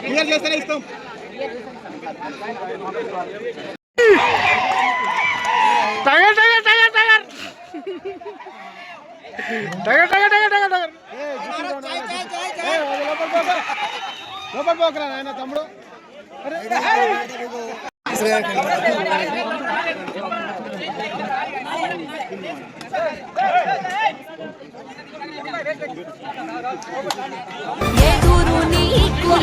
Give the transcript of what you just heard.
Clear చేస్తేనే ఇస్తాం. Tiger tiger tiger tiger tiger tiger tiger tiger tiger లోపల పోకరా నాయన తమ్ముడు. ఎదురు నీకు